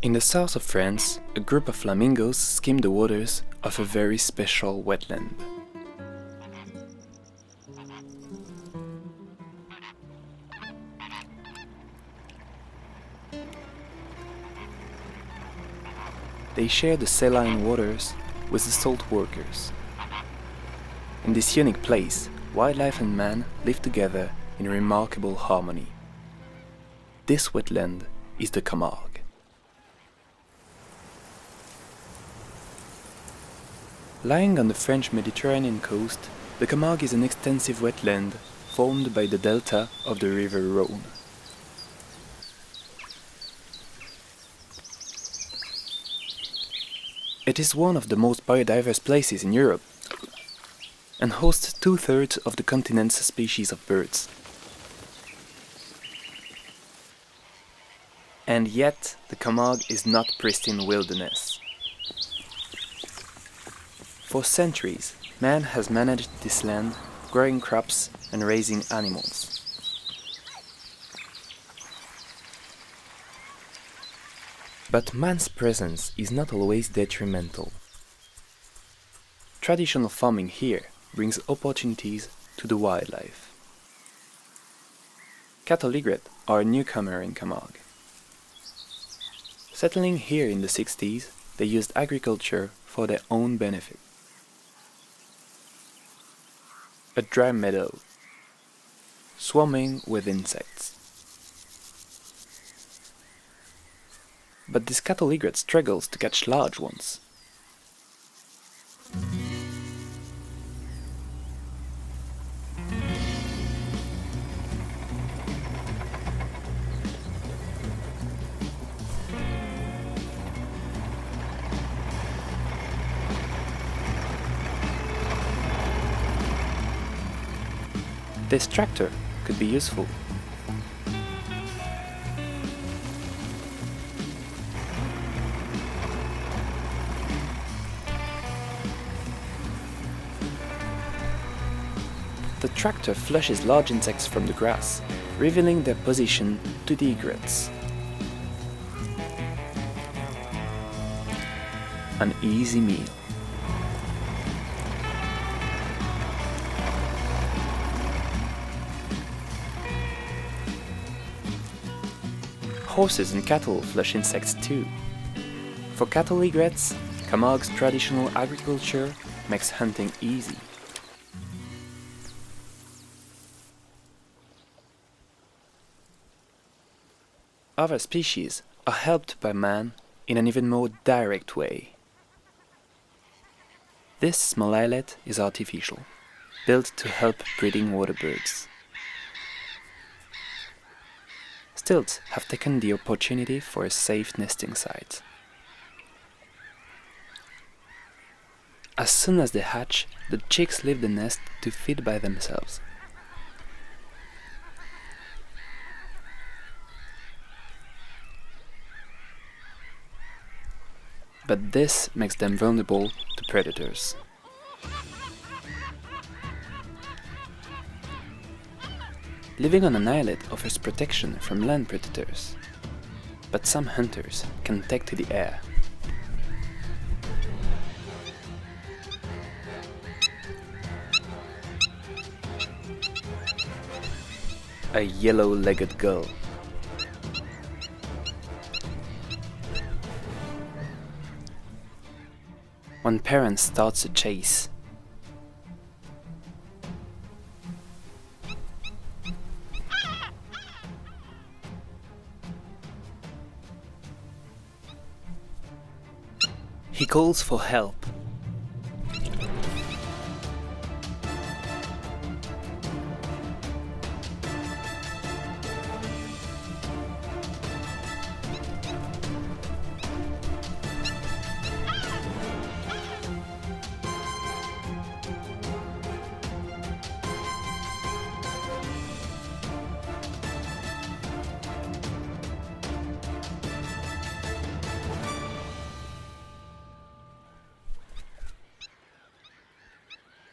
In the south of France, a group of flamingos skim the waters of a very special wetland. They share the saline waters with the salt workers. In this unique place, wildlife and man live together in remarkable harmony. This wetland is the Camargue. Lying on the French Mediterranean coast, the Camargue is an extensive wetland formed by the delta of the river Rhône. It is one of the most biodiverse places in Europe and hosts 2/3 of the continent's species of birds. And yet, the Camargue is not pristine wilderness. For centuries, man has managed this land, growing crops and raising animals. But man's presence is not always detrimental. Traditional farming here brings opportunities to the wildlife. Cattle egrets are a newcomer in Camargue. Settling here in the 60s, they used agriculture for their own benefit. A dry meadow, swarming with insects. But this cattle egret struggles to catch large ones. This tractor could be useful. The tractor flushes large insects from the grass, revealing their position to the egrets. An easy meal. Horses and cattle flush insects too. For cattle egrets, Camargue's traditional agriculture makes hunting easy. Other species are helped by man in an even more direct way. This small islet is artificial, built to help breeding water birds. Stilts have taken the opportunity for a safe nesting site. As soon as they hatch, the chicks leave the nest to feed by themselves. But this makes them vulnerable to predators. Living on an islet offers protection from land predators, but some hunters can take to the air. A yellow-legged gull. One parent starts a chase. He calls for help.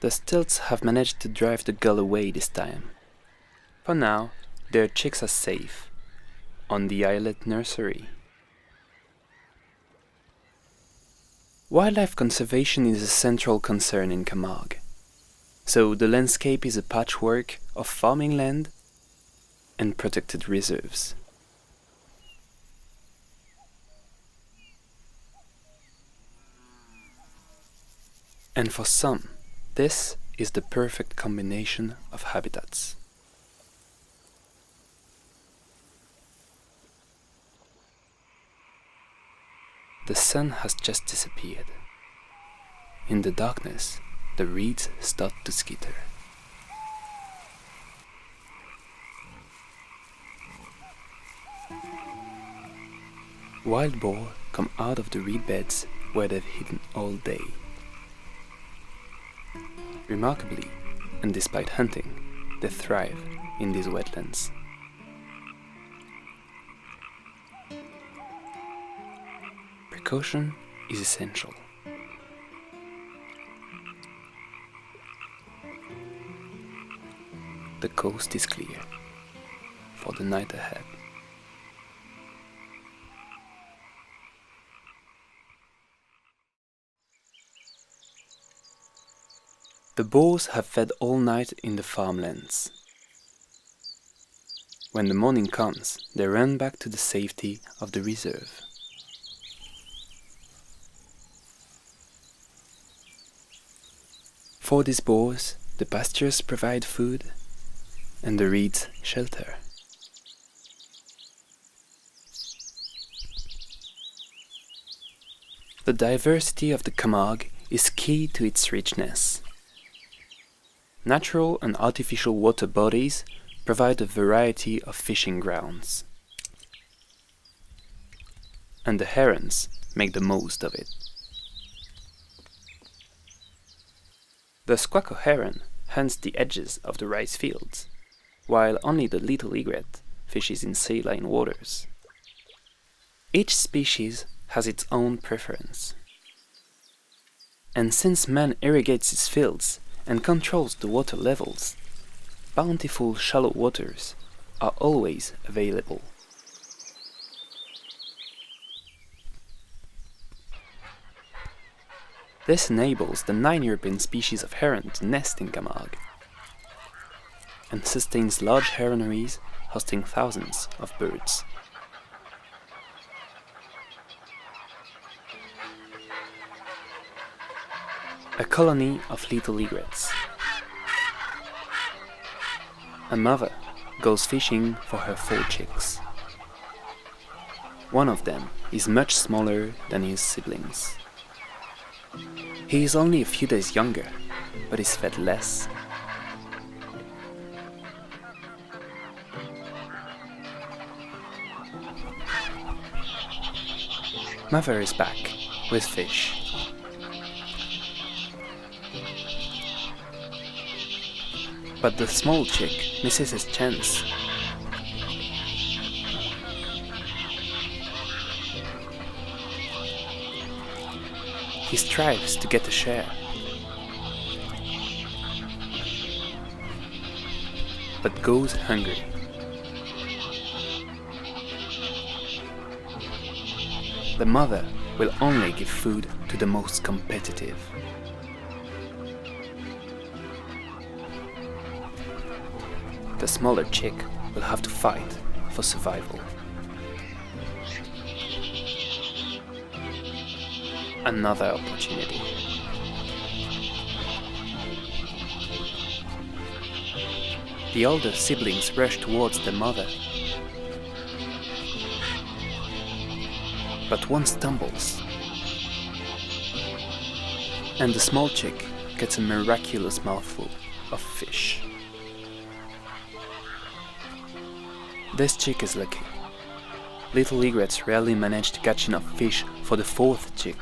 The stilts have managed to drive the gull away this time. For now, their chicks are safe, on the islet nursery. Wildlife conservation is a central concern in Camargue. So the landscape is a patchwork of farming land and protected reserves. And for some, this is the perfect combination of habitats. The sun has just disappeared. In the darkness, the reeds start to skitter. Wild boar come out of the reed beds where they've hidden all day. Remarkably, and despite hunting, they thrive in these wetlands. Precaution is essential. The coast is clear for the night ahead. The boars have fed all night in the farmlands. When the morning comes, they run back to the safety of the reserve. For these boars, the pastures provide food and the reeds shelter. The diversity of the Camargue is key to its richness. Natural and artificial water bodies provide a variety of fishing grounds, and the herons make the most of it. The squacco heron hunts the edges of the rice fields, while only the little egret fishes in saline waters. Each species has its own preference. And since man irrigates its fields and controls the water levels, bountiful shallow waters are always available. This enables the 9 European species of heron to nest in Camargue, and sustains large heroneries hosting thousands of birds. A colony of little egrets. A mother goes fishing for her 4 chicks. One of them is much smaller than his siblings. He is only a few days younger, but is fed less. Mother is back with fish. But the small chick misses his chance. He strives to get a share, but goes hungry. The mother will only give food to the most competitive. The smaller chick will have to fight for survival. Another opportunity. The older siblings rush towards their mother, but one stumbles, and the small chick gets a miraculous mouthful of fish. This chick is lucky. Little egrets rarely manage to catch enough fish for the 4th chick.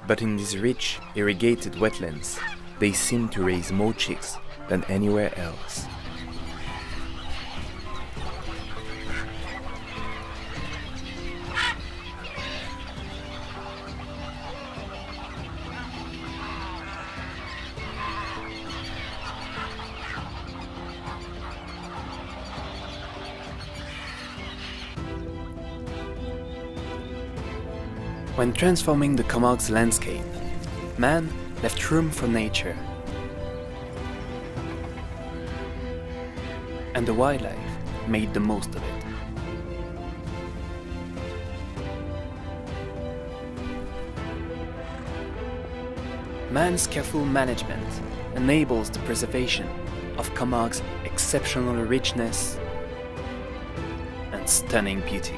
But in these rich, irrigated wetlands, they seem to raise more chicks than anywhere else. When transforming the Camargue's landscape, man left room for nature, and the wildlife made the most of it. Man's careful management enables the preservation of Camargue's exceptional richness and stunning beauty.